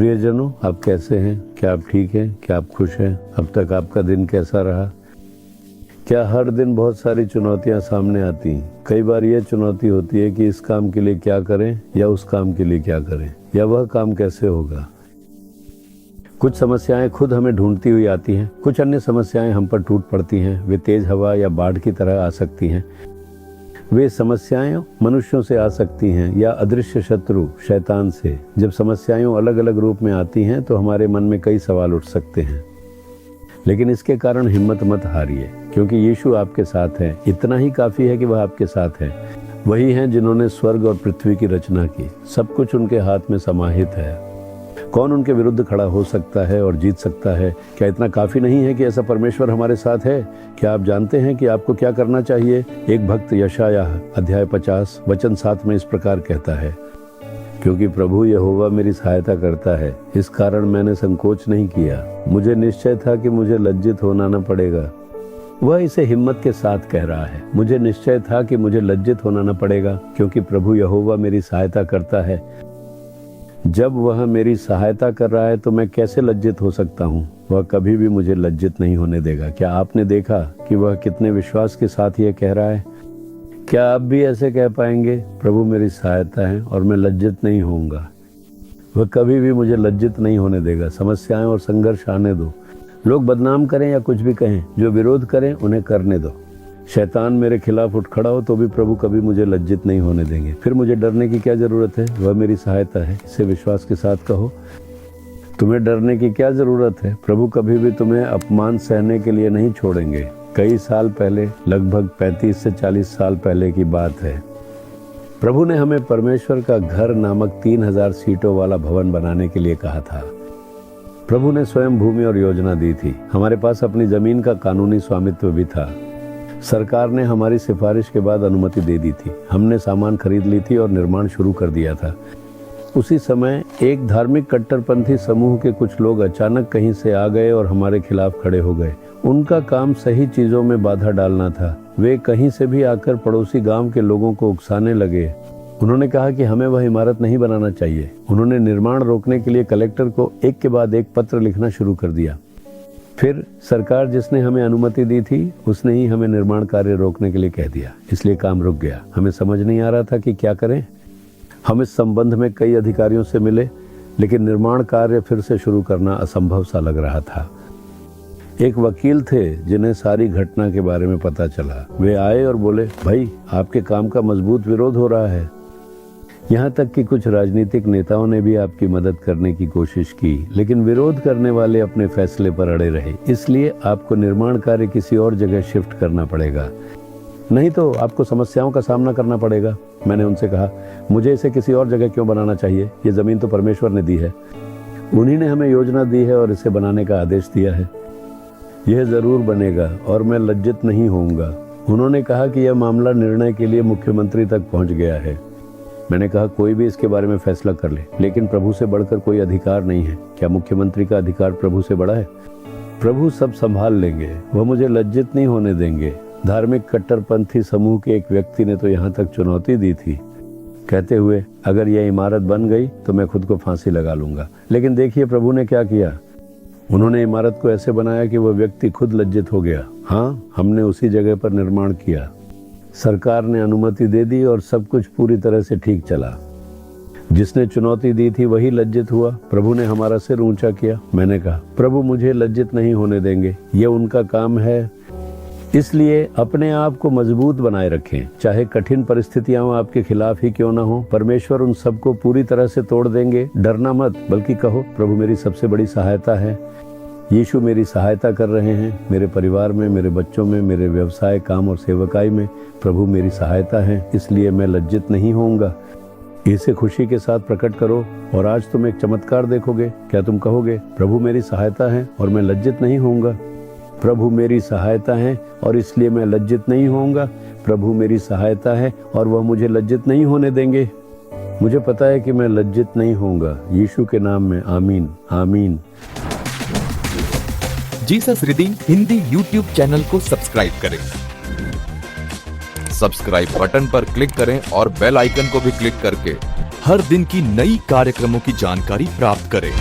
प्रियजनों, आप कैसे हैं? क्या आप ठीक हैं? क्या आप खुश हैं? अब तक आपका दिन कैसा रहा? क्या हर दिन बहुत सारी चुनौतियां सामने आती हैं? कई बार ये चुनौती होती है कि इस काम के लिए क्या करें या उस काम के लिए क्या करें, या वह काम कैसे होगा। कुछ समस्याएं खुद हमें ढूंढती हुई आती हैं, कुछ अन्य समस्याएं हम पर टूट पड़ती हैं। वे तेज हवा या बाढ़ की तरह आ सकती हैं। वे समस्याएं मनुष्यों से आ सकती हैं या अदृश्य शत्रु शैतान से। जब समस्याएं अलग अलग रूप में आती हैं तो हमारे मन में कई सवाल उठ सकते हैं, लेकिन इसके कारण हिम्मत मत हारिए, क्योंकि यीशु आपके साथ है। इतना ही काफी है कि वह आपके साथ है। वही हैं जिन्होंने स्वर्ग और पृथ्वी की रचना की। सब कुछ उनके हाथ में समाहित है। कौन उनके विरुद्ध खड़ा हो सकता है और जीत सकता है? क्या इतना काफी नहीं है कि ऐसा परमेश्वर हमारे साथ है? क्या आप जानते हैं कि आपको क्या करना चाहिए? एक भक्त यशायाह अध्याय 50 वचन 7 में इस प्रकार कहता है, क्योंकि प्रभु यहोवा मेरी सहायता करता है, इस कारण मैंने संकोच नहीं किया। मुझे निश्चय था कि मुझे लज्जित होना न पड़ेगा। वह इसे हिम्मत के साथ कह रहा है। मुझे निश्चय था कि मुझे लज्जित होना न पड़ेगा, क्योंकि प्रभु यहोवा मेरी सहायता करता है। जब वह मेरी सहायता कर रहा है तो मैं कैसे लज्जित हो सकता हूँ? वह कभी भी मुझे लज्जित नहीं होने देगा। क्या आपने देखा कि वह कितने विश्वास के साथ यह कह रहा है? क्या आप भी ऐसे कह पाएंगे, प्रभु मेरी सहायता है और मैं लज्जित नहीं होऊंगा? वह कभी भी मुझे लज्जित नहीं होने देगा। समस्याएं और संघर्ष आने दो। लोग बदनाम करें या कुछ भी कहें, जो विरोध करें उन्हें करने दो। शैतान मेरे खिलाफ उठ खड़ा हो तो भी प्रभु कभी मुझे लज्जित नहीं होने देंगे। फिर मुझे डरने की क्या जरूरत है? वह मेरी सहायता है। इसे विश्वास के साथ कहो। तुम्हें डरने की क्या जरूरत है? प्रभु कभी भी तुम्हें अपमान सहने के लिए नहीं छोड़ेंगे। कई साल पहले, लगभग 35 से 40 साल पहले की बात है, प्रभु ने हमें परमेश्वर का घर नामक 3000 सीटों वाला भवन बनाने के लिए कहा था। प्रभु ने स्वयं भूमि और योजना दी थी। हमारे पास अपनी जमीन का कानूनी स्वामित्व भी था। सरकार ने हमारी सिफारिश के बाद अनुमति दे दी थी। हमने सामान खरीद ली थी और निर्माण शुरू कर दिया था। उसी समय एक धार्मिक कट्टरपंथी समूह के कुछ लोग अचानक कहीं से आ गए और हमारे खिलाफ खड़े हो गए। उनका काम सही चीजों में बाधा डालना था। वे कहीं से भी आकर पड़ोसी गांव के लोगों को उकसाने लगे। उन्होंने कहा कि हमें वह इमारत नहीं बनाना चाहिए। उन्होंने निर्माण रोकने के लिए कलेक्टर को एक के बाद एक पत्र लिखना शुरू कर दिया। फिर सरकार जिसने हमें अनुमति दी थी, उसने ही हमें निर्माण कार्य रोकने के लिए कह दिया। इसलिए काम रुक गया। हमें समझ नहीं आ रहा था कि क्या करें। हम इस संबंध में कई अधिकारियों से मिले, लेकिन निर्माण कार्य फिर से शुरू करना असंभव सा लग रहा था। एक वकील थे जिन्हें सारी घटना के बारे में पता चला। वे आए और बोले, भाई आपके काम का मजबूत विरोध हो रहा है। यहाँ तक कि कुछ राजनीतिक नेताओं ने भी आपकी मदद करने की कोशिश की, लेकिन विरोध करने वाले अपने फैसले पर अड़े रहे। इसलिए आपको निर्माण कार्य किसी और जगह शिफ्ट करना पड़ेगा, नहीं तो आपको समस्याओं का सामना करना पड़ेगा। मैंने उनसे कहा, मुझे इसे किसी और जगह क्यों बनाना चाहिए? ये जमीन तो परमेश्वर ने दी है। उन्हीं ने हमें योजना दी है और इसे बनाने का आदेश दिया है। यह जरूर बनेगा और मैं लज्जित नहीं होऊंगा। उन्होंने कहा कि यह मामला निर्णय के लिए मुख्यमंत्री तक पहुंच गया है। मैंने कहा, कोई भी इसके बारे में फैसला कर ले, लेकिन प्रभु से बढ़कर कोई अधिकार नहीं है। क्या मुख्यमंत्री का अधिकार प्रभु से बड़ा है? प्रभु सब संभाल लेंगे। वह मुझे लज्जित नहीं होने देंगे। धार्मिक कट्टरपंथी समूह के एक व्यक्ति ने तो यहाँ तक चुनौती दी थी, कहते हुए, अगर यह इमारत बन गई तो मैं खुद को फांसी लगा लूंगा। लेकिन देखिए प्रभु ने क्या किया। उन्होंने इमारत को ऐसे बनाया कि वह व्यक्ति खुद लज्जित हो गया। हाँ, हमने उसी जगह पर निर्माण किया। सरकार ने अनुमति दे दी और सब कुछ पूरी तरह से ठीक चला। जिसने चुनौती दी थी वही लज्जित हुआ। प्रभु ने हमारा सिर ऊंचा किया। मैंने कहा, प्रभु मुझे लज्जित नहीं होने देंगे। ये उनका काम है। इसलिए अपने आप को मजबूत बनाए रखें, चाहे कठिन परिस्थितियां आपके खिलाफ ही क्यों ना हो। परमेश्वर उन सबको पूरी तरह से तोड़ देंगे। डरना मत, बल्कि कहो, प्रभु मेरी सबसे बड़ी सहायता है। यीशु मेरी सहायता कर रहे हैं। मेरे परिवार में, मेरे बच्चों में, मेरे व्यवसाय, काम और सेवकाई में प्रभु मेरी सहायता है। इसलिए मैं लज्जित नहीं होऊंगा। इसे खुशी के साथ प्रकट करो और आज तुम एक चमत्कार देखोगे। क्या तुम कहोगे, प्रभु मेरी सहायता है और मैं लज्जित नहीं होऊंगा? प्रभु मेरी सहायता है और इसलिए मैं लज्जित नहीं होऊंगा। प्रभु मेरी सहायता है और वह मुझे लज्जित नहीं होने देंगे। मुझे पता है कि मैं लज्जित नहीं होऊंगा। यीशु के नाम में आमीन, आमीन। Jesus redeem Hindi YouTube channel को सब्सक्राइब करें। सब्सक्राइब बटन पर क्लिक करें और बेल आइकन को भी क्लिक करके हर दिन की नई कार्यक्रमों की जानकारी प्राप्त करें।